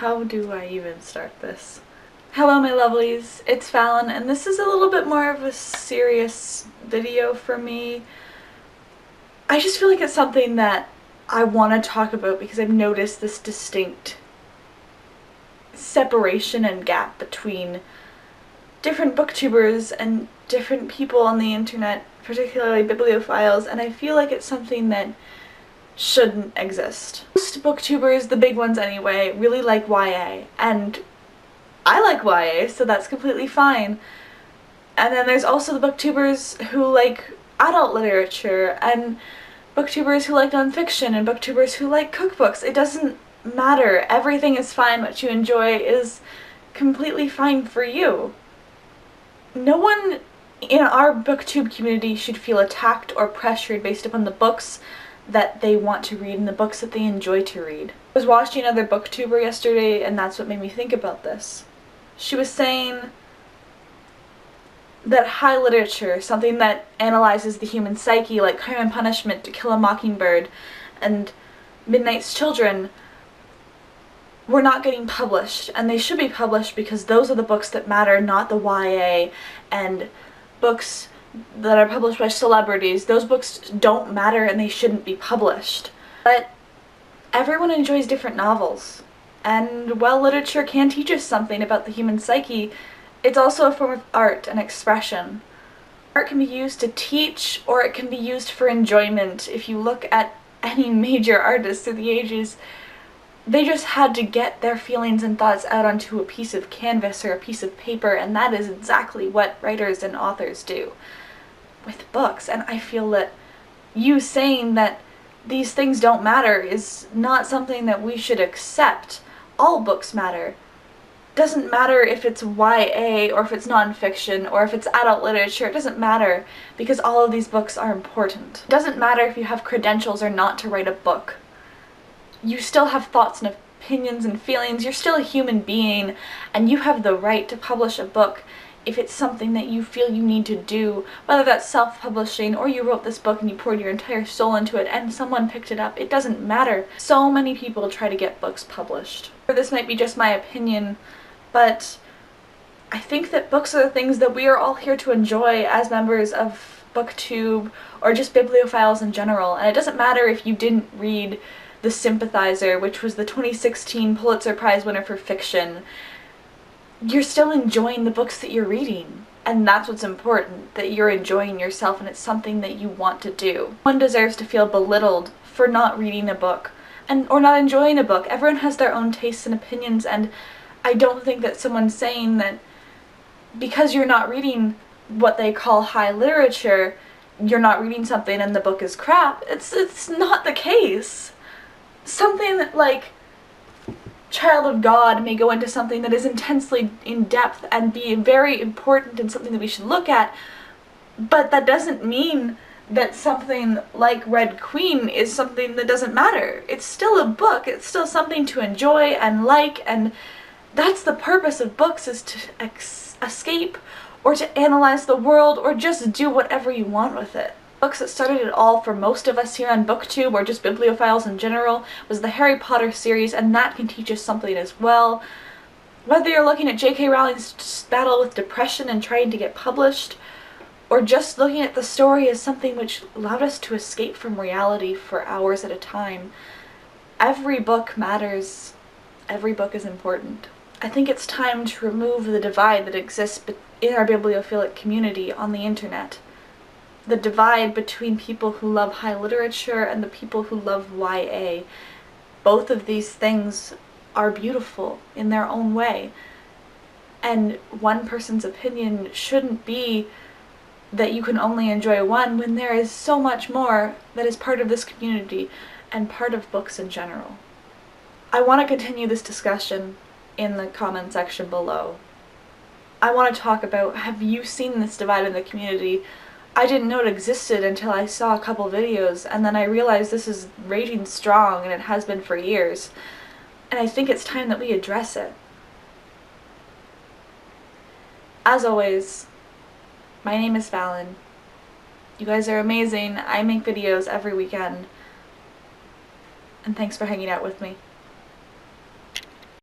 How do I even start this? Hello my lovelies, it's Fallon, and this is a little bit more of a serious video for me. I just feel like it's something that I want to talk about because I've noticed this distinct separation and gap between different booktubers and different people on the internet, particularly bibliophiles, and I feel like it's something that shouldn't exist. Most booktubers, the big ones anyway, really like YA, and I like YA, so that's completely fine. And then there's also the booktubers who like adult literature, and booktubers who like nonfiction, and booktubers who like cookbooks. It doesn't matter. Everything is fine. What you enjoy is completely fine for you. No one in our booktube community should feel attacked or pressured based upon the books that they want to read and the books that they enjoy to read. I was watching another booktuber yesterday, and that's what made me think about this. She was saying that high literature, something that analyzes the human psyche, like Crime and Punishment, To Kill a Mockingbird, and Midnight's Children, were not getting published, and they should be published because those are the books that matter, not the YA and books that are published by celebrities. Those books don't matter and they shouldn't be published. But everyone enjoys different novels, and while literature can teach us something about the human psyche, it's also a form of art and expression. Art can be used to teach, or it can be used for enjoyment. If you look at any major artists through the ages, they just had to get their feelings and thoughts out onto a piece of canvas or a piece of paper, and that is exactly what writers and authors do with books. And I feel that you saying that these things don't matter is not something that we should accept. All books matter. Doesn't matter if it's YA or if it's nonfiction or if it's adult literature. It doesn't matter, because all of these books are important. It doesn't matter if you have credentials or not to write a book. You still have thoughts and opinions and feelings. You're still a human being, and you have the right to publish a book if it's something that you feel you need to do, whether that's self-publishing or you wrote this book and you poured your entire soul into it and someone picked it up. It doesn't matter. So many people try to get books published. This might be just my opinion, but I think that books are the things that we are all here to enjoy as members of Booktube or just bibliophiles in general. And it doesn't matter if you didn't read The Sympathizer, which was the 2016 Pulitzer Prize winner for fiction. You're still enjoying the books that you're reading, and that's what's important, that you're enjoying yourself and it's something that you want to do. No one deserves to feel belittled for not reading a book or not enjoying a book. Everyone has their own tastes and opinions, and I don't think that someone's saying that because you're not reading what they call high literature, you're not reading something and the book is crap. It's not the case. Something like Child of God may go into something that is intensely in-depth and be very important and something that we should look at, but that doesn't mean that something like Red Queen is something that doesn't matter. It's still a book. It's still something to enjoy and like, and that's the purpose of books, is to escape or to analyze the world or just do whatever you want with it. Books that started it all for most of us here on Booktube, or just bibliophiles in general, was the Harry Potter series, and that can teach us something as well. Whether you're looking at J.K. Rowling's battle with depression and trying to get published, or just looking at the story as something which allowed us to escape from reality for hours at a time, every book matters. Every book is important. I think it's time to remove the divide that exists in our bibliophilic community on the internet. The divide between people who love high literature and the people who love YA. Both of these things are beautiful in their own way. And one person's opinion shouldn't be that you can only enjoy one when there is so much more that is part of this community and part of books in general. I want to continue this discussion in the comment section below. I want to talk about, have you seen this divide in the community? I didn't know it existed until I saw a couple videos, and then I realized this is raging strong, and it has been for years. And I think it's time that we address it. As always, my name is Fallon. You guys are amazing. I make videos every weekend. And thanks for hanging out with me.